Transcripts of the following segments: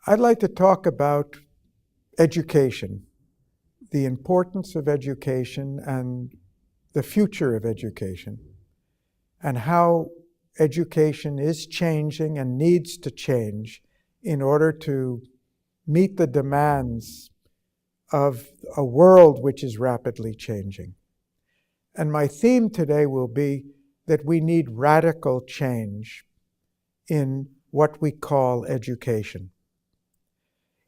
I'd like to talk about education, the importance of education and the future of education, and how education is changing and needs to change in order to meet the demands of a world which is rapidly changing. And my theme today will be that we need radical change in what we call education.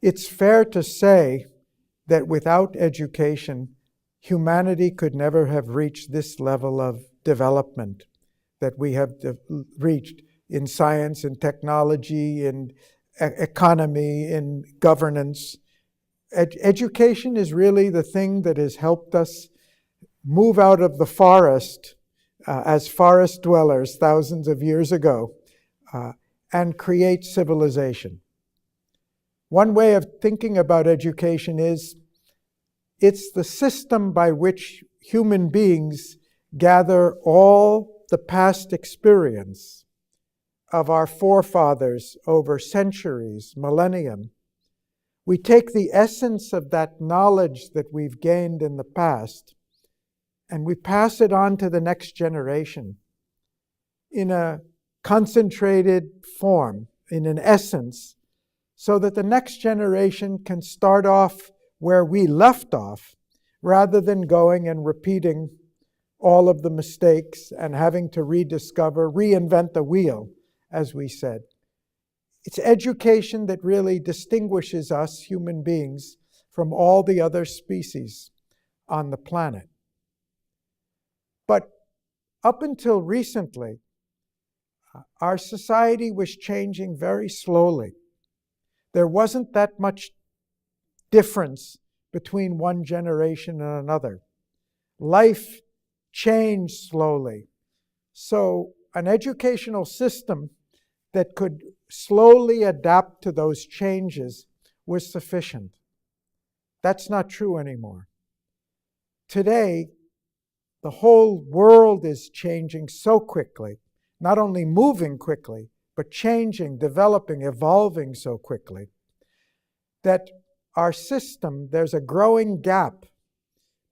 It's fair to say that without education, humanity could never have reached this level of development that we have reached in science and technology, in economy, in governance. Education is really the thing that has helped us move out of the forest as forest dwellers thousands of years ago and create civilization. One way of thinking about education is it's the system by which human beings gather all the past experience of our forefathers over centuries, millennium. We take the essence of that knowledge that we've gained in the past and we pass it on to the next generation in a concentrated form, in an essence, so that the next generation can start off where we left off, rather than going and repeating all of the mistakes and having to rediscover, reinvent the wheel, as we said. It's education that really distinguishes us human beings from all the other species on the planet. But up until recently, our society was changing very slowly. There wasn't that much difference between one generation and another. Life changed slowly. So an educational system that could slowly adapt to those changes was sufficient. That's not true anymore. Today, the whole world is changing so quickly, not only moving quickly, but changing, developing, evolving so quickly, that our system, there's a growing gap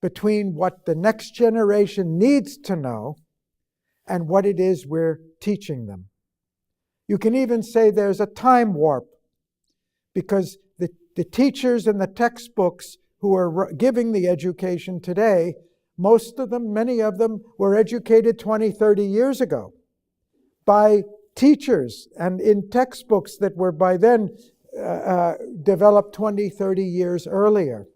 between what the next generation needs to know and what it is we're teaching them. You can even say there's a time warp, because the teachers and the textbooks who are giving the education today, most of them, many of them, were educated 20, 30 years ago by teachers and in textbooks that were by then developed 20, 30 years earlier.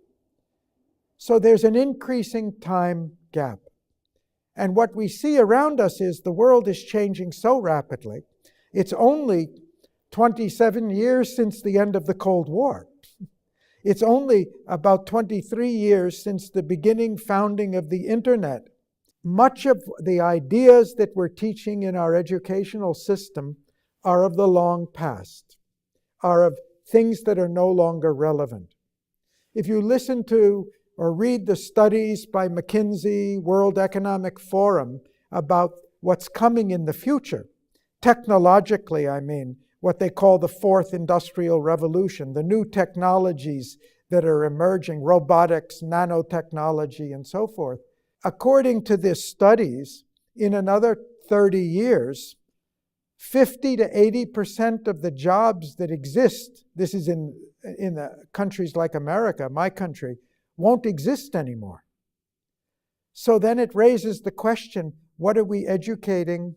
So there's an increasing time gap. And what we see around us is the world is changing so rapidly. It's only 27 years since the end of the Cold War. It's only about 23 years since the beginning founding of the internet. Much of the ideas that we're teaching in our educational system are of the long past, are of things that are no longer relevant. If you listen to or read the studies by McKinsey, World Economic Forum about what's coming in the future, technologically, I mean, what they call the fourth industrial revolution, the new technologies that are emerging, robotics, nanotechnology, and so forth. According to these studies, in another 30 years, 50 to 80% of the jobs that exist, this is in the countries like America, my country, won't exist anymore. So then it raises the question, what are we educating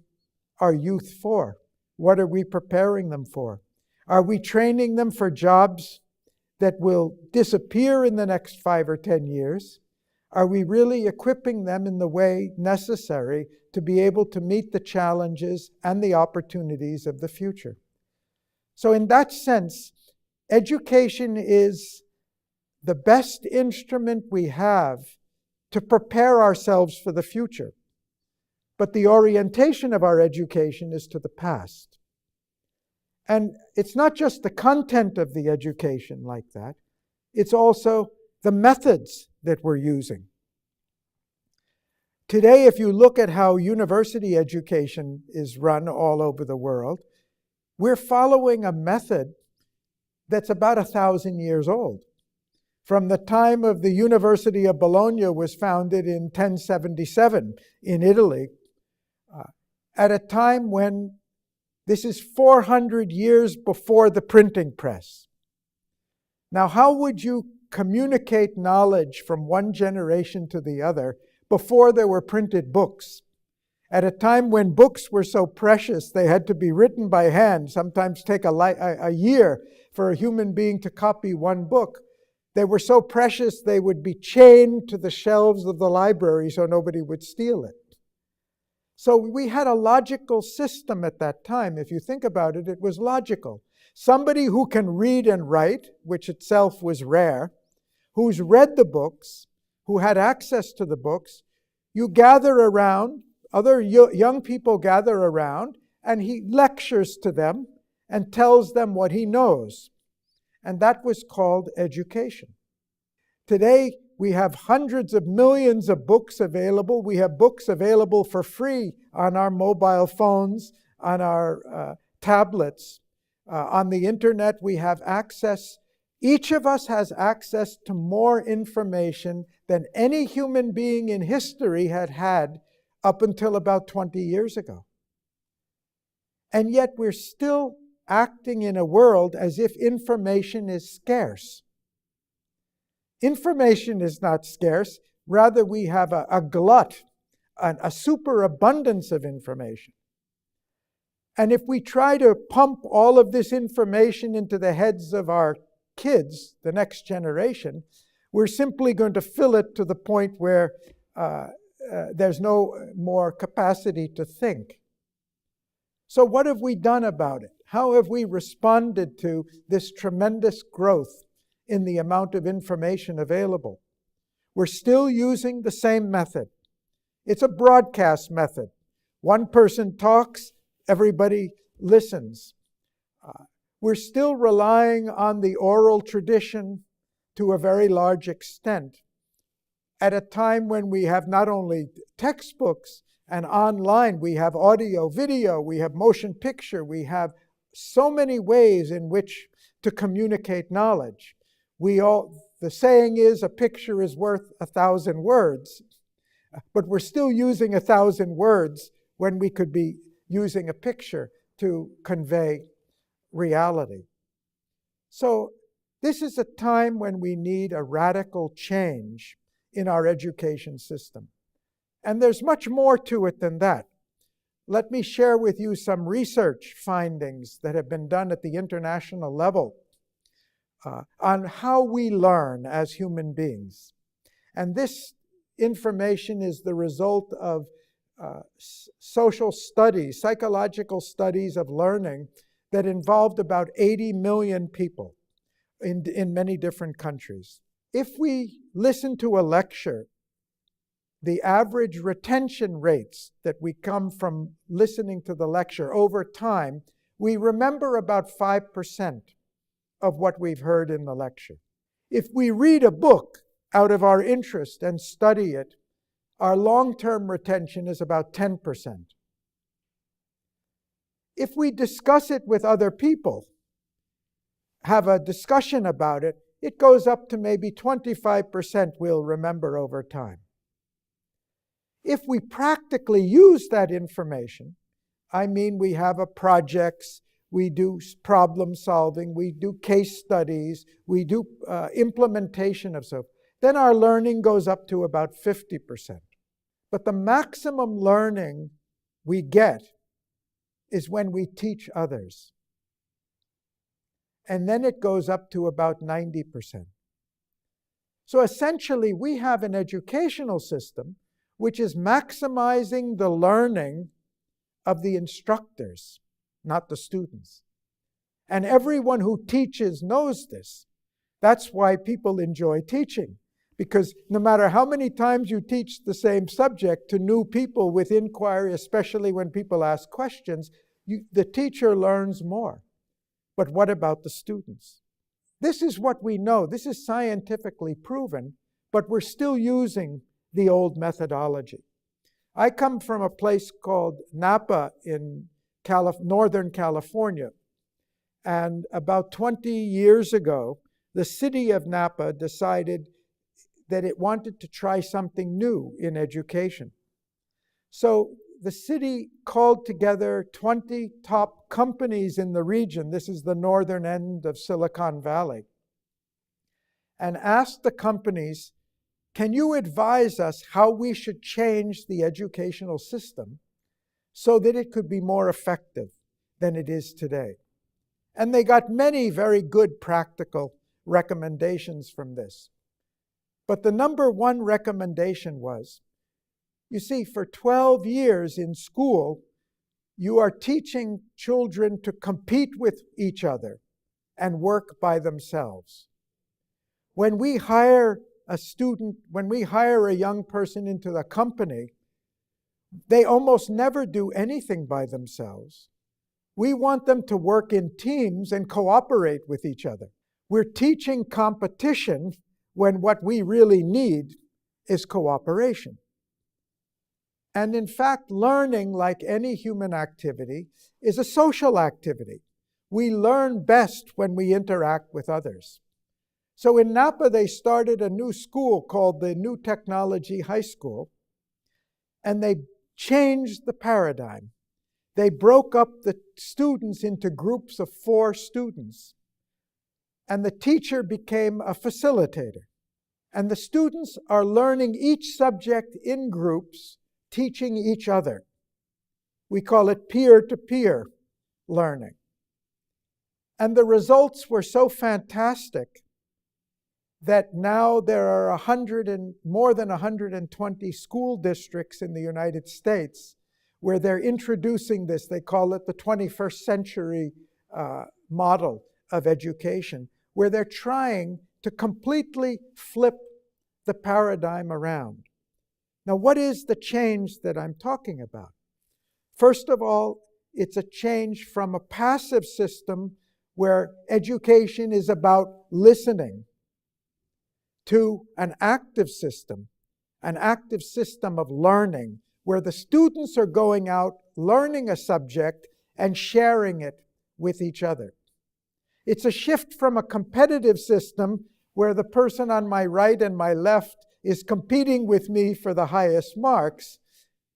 our youth for? What are we preparing them for? Are we training them for jobs that will disappear in the next 5 or 10 years? Are we really equipping them in the way necessary to be able to meet the challenges and the opportunities of the future? So in that sense, education is the best instrument we have to prepare ourselves for the future. But the orientation of our education is to the past. And it's not just the content of the education like that, it's also the methods that we're using. Today, if you look at how university education is run all over the world, we're following a method that's about 1,000 years old. From the time of the University of Bologna was founded in 1077 in Italy, at a time when this is 400 years before the printing press. Now, how would you communicate knowledge from one generation to the other before there were printed books? At a time when books were so precious, they had to be written by hand, sometimes take a year for a human being to copy one book. They were so precious, they would be chained to the shelves of the library so nobody would steal it. So we had a logical system at that time. If you think about it, it was logical. Somebody who can read and write, which itself was rare, who's read the books, who had access to the books, you gather around, other young people gather around, and he lectures to them and tells them what he knows. And that was called education. Today, we have hundreds of millions of books available. We have books available for free on our mobile phones, on our tablets. On the internet, we have access. Each of us has access to more information than any human being in history had had up until about 20 years ago. And yet we're still acting in a world as if information is scarce. Information is not scarce. Rather, we have a glut, a superabundance of information. And if we try to pump all of this information into the heads of our kids, the next generation, we're simply going to fill it to the point where there's no more capacity to think. So what have we done about it? How have we responded to this tremendous growth in the amount of information available? We're still using the same method. It's a broadcast method. One person talks, everybody listens. We're still relying on the oral tradition to a very large extent at a time when we have not only textbooks and online, we have audio, video, we have motion picture, we have so many ways in which to communicate knowledge. The saying is, a picture is worth 1,000 words, but we're still using 1,000 words when we could be using a picture to convey reality. So this is a time when we need a radical change in our education system. And there's much more to it than that. Let me share with you some research findings that have been done at the international level on how we learn as human beings. And this information is the result of social studies, psychological studies of learning that involved about 80 million people in many different countries. If we listen to a lecture, the average retention rates that we come from listening to the lecture over time, we remember about 5% of what we've heard in the lecture. If we read a book out of our interest and study it, our long-term retention is about 10%. If we discuss it with other people, have a discussion about it, it goes up to maybe 25% we'll remember over time. If we practically use that information, I mean we have projects, we do problem solving, we do case studies, we do implementation of so, then our learning goes up to about 50%. But the maximum learning we get is when we teach others. And then it goes up to about 90%. So essentially, we have an educational system which is maximizing the learning of the instructors, not the students. And everyone who teaches knows this. That's why people enjoy teaching. Because no matter how many times you teach the same subject to new people with inquiry, especially when people ask questions, the teacher learns more. But what about the students? This is what we know. This is scientifically proven, but we're still using the old methodology. I come from a place called Napa in Northern California. And about 20 years ago, the city of Napa decided that it wanted to try something new in education. So the city called together 20 top companies in the region, this is the northern end of Silicon Valley, and asked the companies, can you advise us how we should change the educational system so that it could be more effective than it is today? And they got many very good practical recommendations from this. But the number one recommendation was, you see, for 12 years in school, you are teaching children to compete with each other and work by themselves. When we hire a student, when we hire a young person into the company, they almost never do anything by themselves. We want them to work in teams and cooperate with each other. We're teaching competition when what we really need is cooperation. And in fact, learning, like any human activity, is a social activity. We learn best when we interact with others. So in Napa, they started a new school called the New Technology High School, and they changed the paradigm. They broke up the students into groups of 4 students, and the teacher became a facilitator. And the students are learning each subject in groups, teaching each other. We call it peer-to-peer learning. And the results were so fantastic that now there are more than 120 school districts in the United States where they're introducing this. They call it the 21st century model of education, where they're trying to completely flip the paradigm around. Now, what is the change that I'm talking about? First of all, it's a change from a passive system where education is about listening to an active system of learning, where the students are going out, learning a subject, and sharing it with each other. It's a shift from a competitive system where the person on my right and my left is competing with me for the highest marks,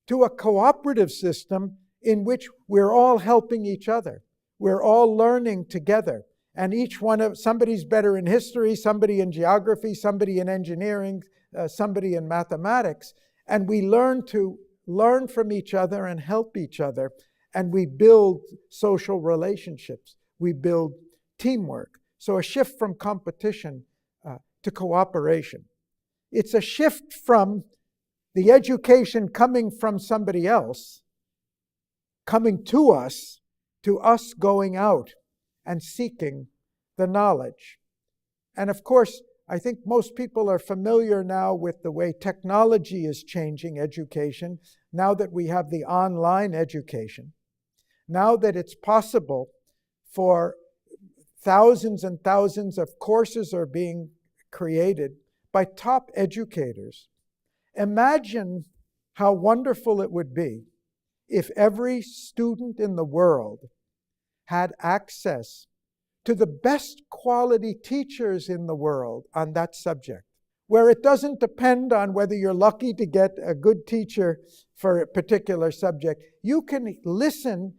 to a cooperative system in which we're all helping each other. We're all learning together. And each one of, somebody's better in history, somebody in geography, somebody in engineering, somebody in mathematics. And we learn to learn from each other and help each other. And we build social relationships. We build teamwork. So a shift from competition to cooperation. It's a shift from the education coming from somebody else, coming to us going out and seeking the knowledge. And of course, I think most people are familiar now with the way technology is changing education, now that we have the online education, now that it's possible for thousands and thousands of courses are being created by top educators. Imagine how wonderful it would be if every student in the world had access to the best quality teachers in the world on that subject, where it doesn't depend on whether you're lucky to get a good teacher for a particular subject. You can listen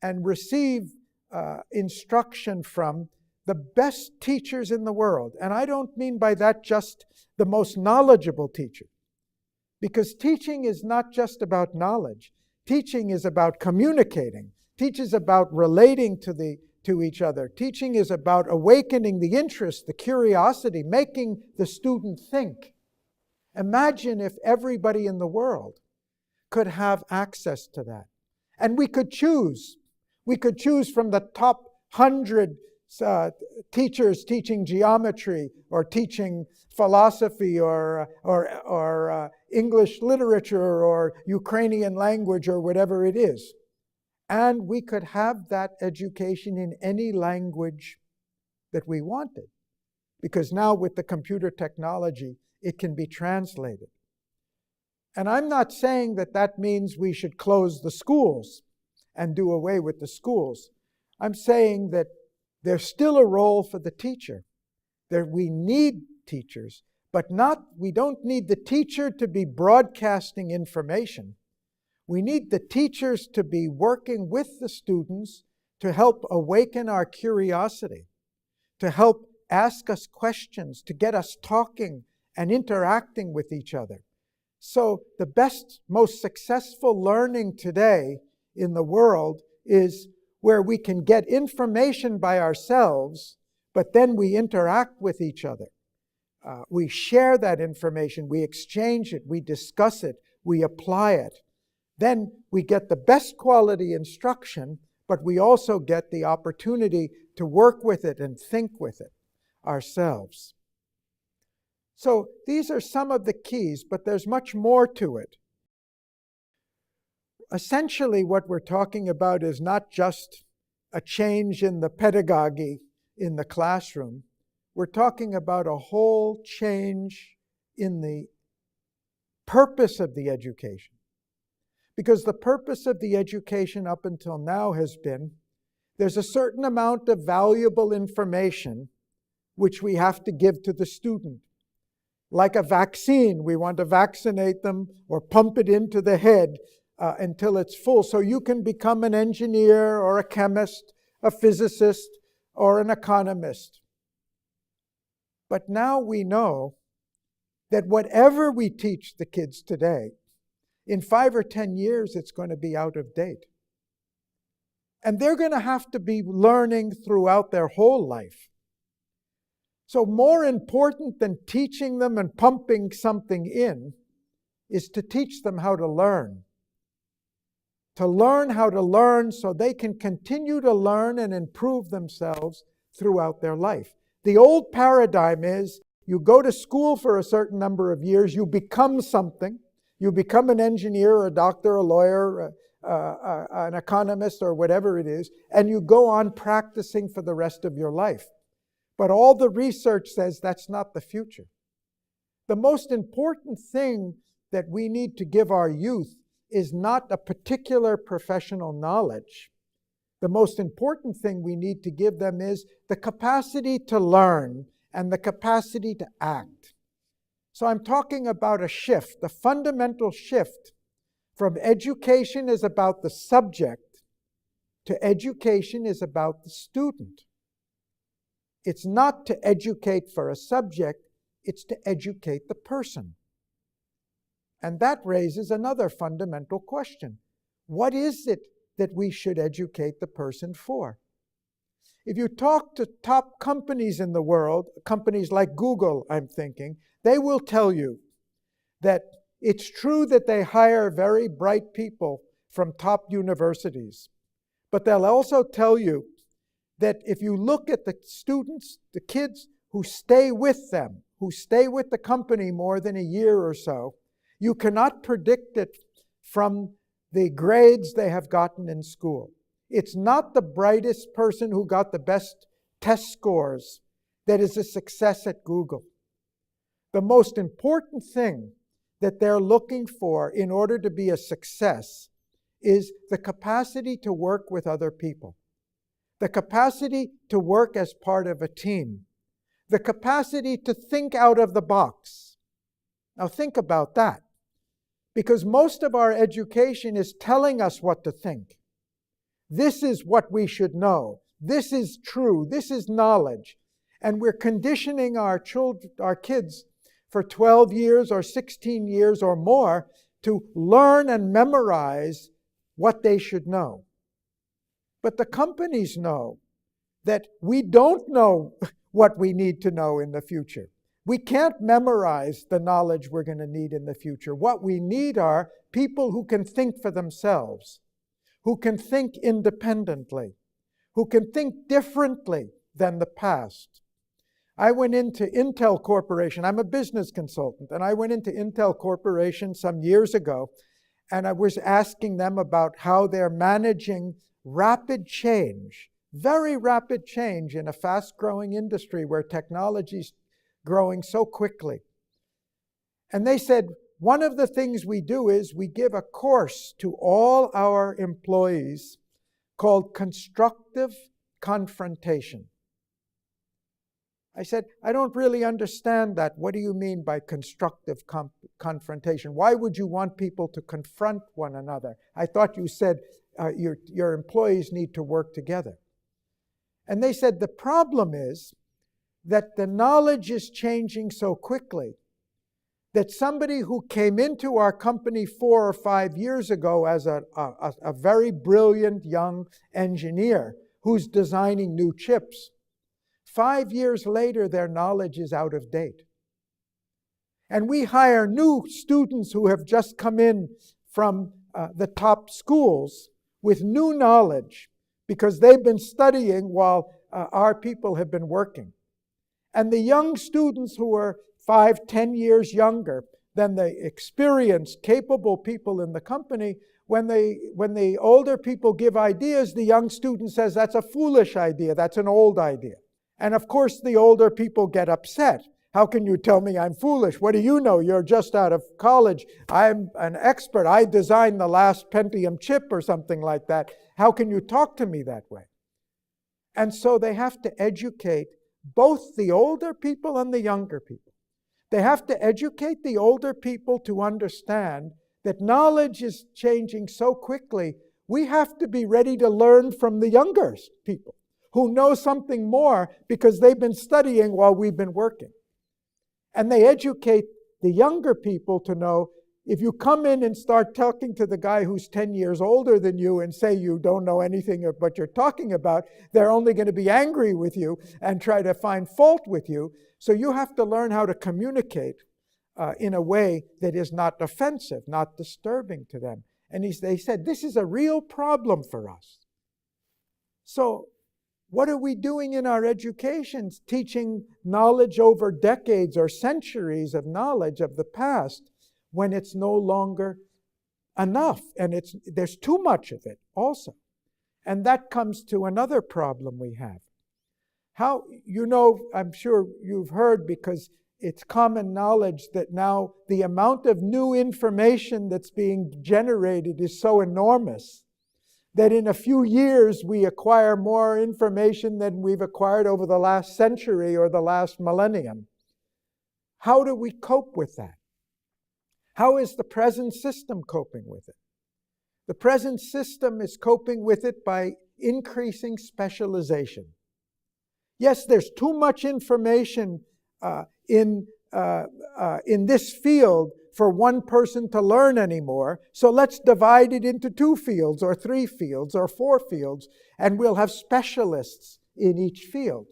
and receive instruction from the best teachers in the world. And I don't mean by that just the most knowledgeable teacher, because teaching is not just about knowledge. Teaching is about communicating. Teaching is about relating to each other. Teaching is about awakening the interest, the curiosity, making the student think. Imagine if everybody in the world could have access to that. And we could choose. We could choose from the top 100 teachers teaching geometry or teaching philosophy or English literature or Ukrainian language or whatever it is. And we could have that education in any language that we wanted. Because now with the computer technology, it can be translated. And I'm not saying that that means we should close the schools and do away with the schools. I'm saying that There's still a role for the teacher. We need teachers, but we don't need the teacher to be broadcasting information. We need the teachers to be working with the students to help awaken our curiosity, to help ask us questions, to get us talking and interacting with each other. So the best, most successful learning today in the world is where we can get information by ourselves, but then we interact with each other. We share that information, we exchange it, we discuss it, we apply it. Then we get the best quality instruction, but we also get the opportunity to work with it and think with it ourselves. So these are some of the keys, but there's much more to it. Essentially, what we're talking about is not just a change in the pedagogy in the classroom. We're talking about a whole change in the purpose of the education. Because the purpose of the education up until now has been, there's a certain amount of valuable information which we have to give to the student. Like a vaccine, we want to vaccinate them or pump it into the head until it's full. So you can become an engineer or a chemist, a physicist, or an economist. But now we know that whatever we teach the kids today, in 5 or 10 years, it's going to be out of date. And they're going to have to be learning throughout their whole life. So more important than teaching them and pumping something in is to teach them how to learn. To learn how to learn so they can continue to learn and improve themselves throughout their life. The old paradigm is you go to school for a certain number of years, you become something. You become an engineer, or a doctor, a lawyer, an economist, or whatever it is, and you go on practicing for the rest of your life. But all the research says that's not the future. The most important thing that we need to give our youth is not a particular professional knowledge. The most important thing we need to give them is the capacity to learn and the capacity to act. So I'm talking about a shift, a fundamental shift from education is about the subject to education is about the student. It's not to educate for a subject, it's to educate the person. And that raises another fundamental question. What is it that we should educate the person for? If you talk to top companies in the world, companies like Google, I'm thinking, they will tell you that it's true that they hire very bright people from top universities. But they'll also tell you that if you look at the students, the kids who stay with them, who stay with the company more than a year or so, you cannot predict it from the grades they have gotten in school. It's not the brightest person who got the best test scores that is a success at Google. The most important thing that they're looking for in order to be a success is the capacity to work with other people, the capacity to work as part of a team, the capacity to think out of the box. Now think about that, because most of our education is telling us what to think. This is what we should know. This is true. This is knowledge. And we're conditioning our kids for 12 years or 16 years or more to learn and memorize what they should know. But the companies know that we don't know what we need to know in the future. We can't memorize the knowledge we're going to need in the future. What we need are people who can think for themselves, who can think independently, who can think differently than the past. I went into Intel Corporation. I'm a business consultant, and I went into Intel Corporation some years ago, and I was asking them about how they're managing rapid change, very rapid change in a fast-growing industry where technology's growing so quickly. And they said, one of the things we do is we give a course to all our employees called constructive confrontation. I said, I don't really understand that. What do you mean by constructive confrontation? Why would you want people to confront one another? I thought you said your employees need to work together. And they said, the problem is that the knowledge is changing so quickly that somebody who came into our company 4 or 5 years ago as a very brilliant young engineer who's designing new chips, 5 years later, their knowledge is out of date. And we hire new students who have just come in from the top schools with new knowledge because they've been studying while our people have been working. And the young students who are 5, 10 years younger than the experienced, capable people in the company, when the older people give ideas, the young student says, that's a foolish idea, that's an old idea. And of course, the older people get upset. How can you tell me I'm foolish? What do you know? You're just out of college. I'm an expert. I designed the last Pentium chip or something like that. How can you talk to me that way? And so they have to educate both the older people and the younger people. They have to educate the older people to understand that knowledge is changing so quickly, we have to be ready to learn from the younger people who know something more because they've been studying while we've been working. And they educate the younger people to know, if you come in and start talking to the guy who's 10 years older than you and say you don't know anything of what you're talking about, they're only going to be angry with you and try to find fault with you. So you have to learn how to communicate in a way that is not offensive, not disturbing to them. And they said, this is a real problem for us. So what are we doing in our educations? Teaching knowledge over decades or centuries of knowledge of the past when it's no longer enough, and there's too much of it also. And that comes to another problem we have. How, I'm sure you've heard, because it's common knowledge that now the amount of new information that's being generated is so enormous that in a few years we acquire more information than we've acquired over the last century or the last millennium. How do we cope with that? How is the present system coping with it? The present system is coping with it by increasing specialization. Yes, there's too much information in this field for one person to learn anymore, so let's divide it into 2 fields or 3 fields or 4 fields, and we'll have specialists in each field.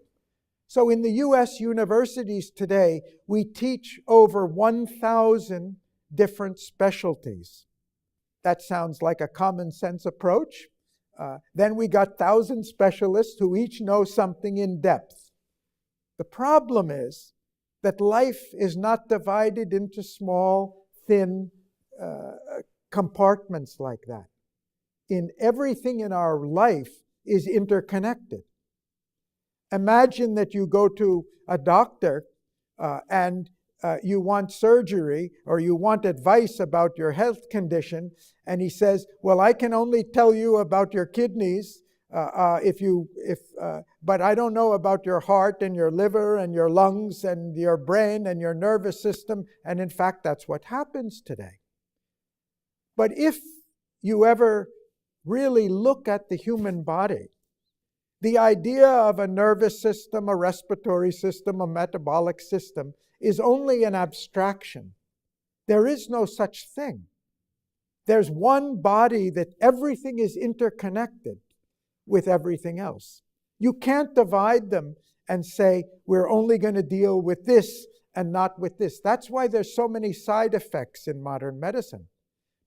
So in the U.S. universities today, we teach over 1,000 different specialties. That sounds like a common sense approach. Then we got 1,000 specialists who each know something in depth. The problem is that life is not divided into small, thin compartments like that. Everything in our life is interconnected. Imagine that you go to a doctor and you want surgery or you want advice about your health condition, and he says, well, I can only tell you about your kidneys, but I don't know about your heart and your liver and your lungs and your brain and your nervous system. And in fact, that's what happens today. But if you ever really look at the human body, the idea of a nervous system, a respiratory system, a metabolic system is only an abstraction. There is no such thing. There's one body that everything is interconnected with everything else. You can't divide them and say, we're only going to deal with this and not with this. That's why there's so many side effects in modern medicine.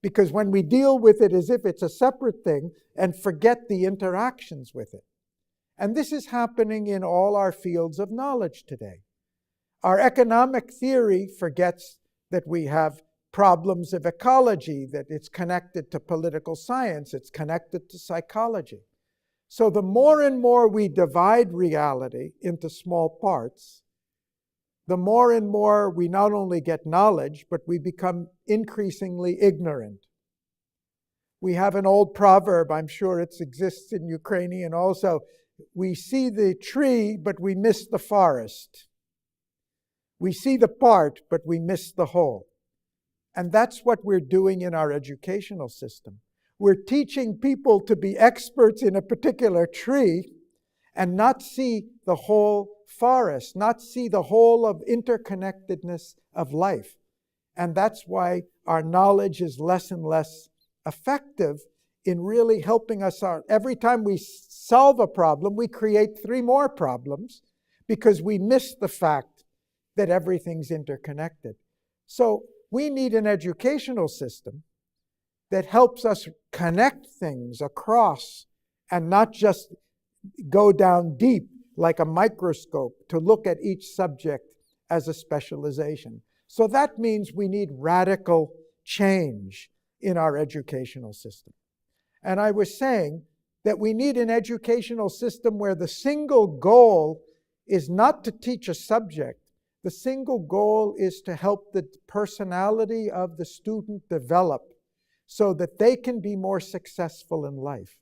Because when we deal with it as if it's a separate thing and forget the interactions with it. And this is happening in all our fields of knowledge today. Our economic theory forgets that we have problems of ecology, that it's connected to political science, it's connected to psychology. So the more and more we divide reality into small parts, the more and more we not only get knowledge, but we become increasingly ignorant. We have an old proverb, I'm sure it exists in Ukrainian also, we see the tree, but we miss the forest. We see the part, but we miss the whole. And that's what we're doing in our educational system. We're teaching people to be experts in a particular tree and not see the whole forest, not see the whole of interconnectedness of life. And that's why our knowledge is less and less effective in really helping us out. Every time we solve a problem, we create 3 more problems because we miss the fact that everything's interconnected. So we need an educational system that helps us connect things across and not just go down deep like a microscope to look at each subject as a specialization. So that means we need radical change in our educational system. And I was saying that we need an educational system where the single goal is not to teach a subject. The single goal is to help the personality of the student develop so that they can be more successful in life.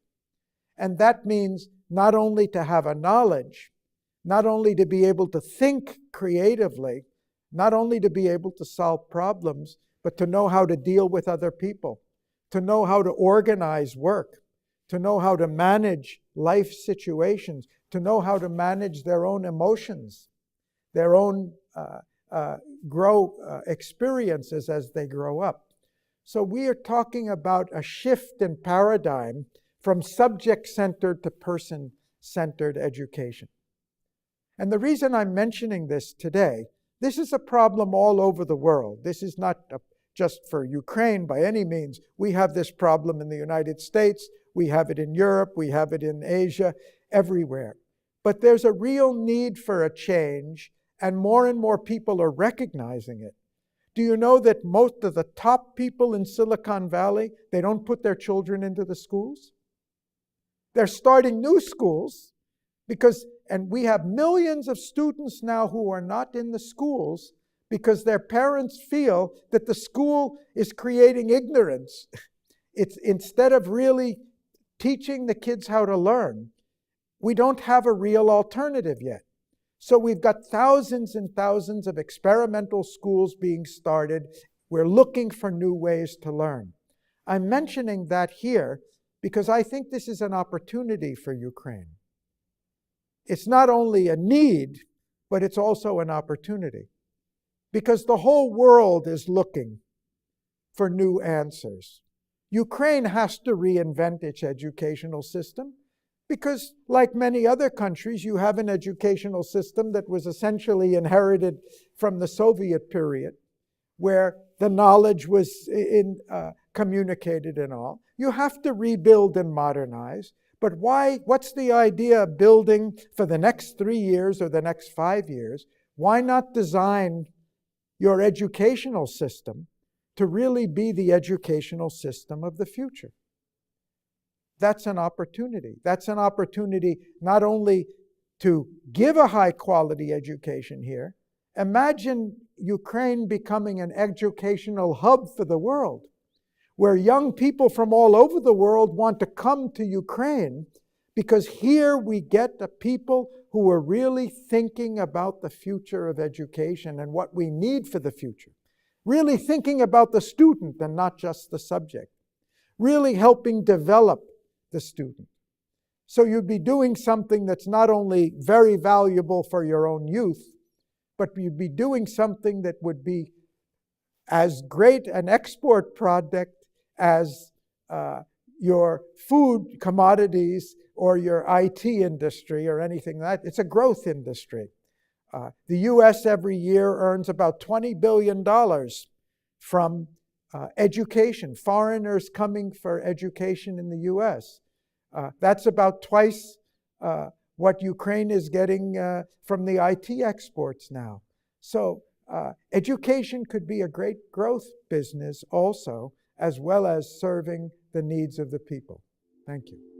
And that means not only to have a knowledge, not only to be able to think creatively, not only to be able to solve problems, but to know how to deal with other people, to know how to organize work, to know how to manage life situations, to know how to manage their own emotions, their own experiences as they grow up. So we are talking about a shift in paradigm from subject-centered to person-centered education. And the reason I'm mentioning this today, this is a problem all over the world. This is not just for Ukraine by any means. We have this problem in the United States, we have it in Europe, we have it in Asia, everywhere. But there's a real need for a change, and more people are recognizing it. Do you know that most of the top people in Silicon Valley, they don't put their children into the schools? They're starting new schools because, and we have millions of students now who are not in the schools because their parents feel that the school is creating ignorance. It's instead of really teaching the kids how to learn, we don't have a real alternative yet. So we've got thousands and thousands of experimental schools being started. We're looking for new ways to learn. I'm mentioning that here because I think this is an opportunity for Ukraine. It's not only a need, but it's also an opportunity. Because the whole world is looking for new answers. Ukraine has to reinvent its educational system because, like many other countries, you have an educational system that was essentially inherited from the Soviet period, where the knowledge was communicated and all. You have to rebuild and modernize. But why? What's the idea of building for the next 3 years or the next 5 years? Why not design your educational system to really be the educational system of the future? That's an opportunity. That's an opportunity not only to give a high-quality education here. Imagine Ukraine becoming an educational hub for the world, where young people from all over the world want to come to Ukraine because here we get the people who are really thinking about the future of education and what we need for the future. Really thinking about the student and not just the subject. Really helping develop the student. So you'd be doing something that's not only very valuable for your own youth, but you'd be doing something that would be as great an export product as your food commodities or your IT industry or anything like that. It's a growth industry. The U.S. every year earns about $20 billion from education, foreigners coming for education in the U.S. That's about twice what Ukraine is getting from the IT exports now. So education could be a great growth business also, as well as serving the needs of the people. Thank you.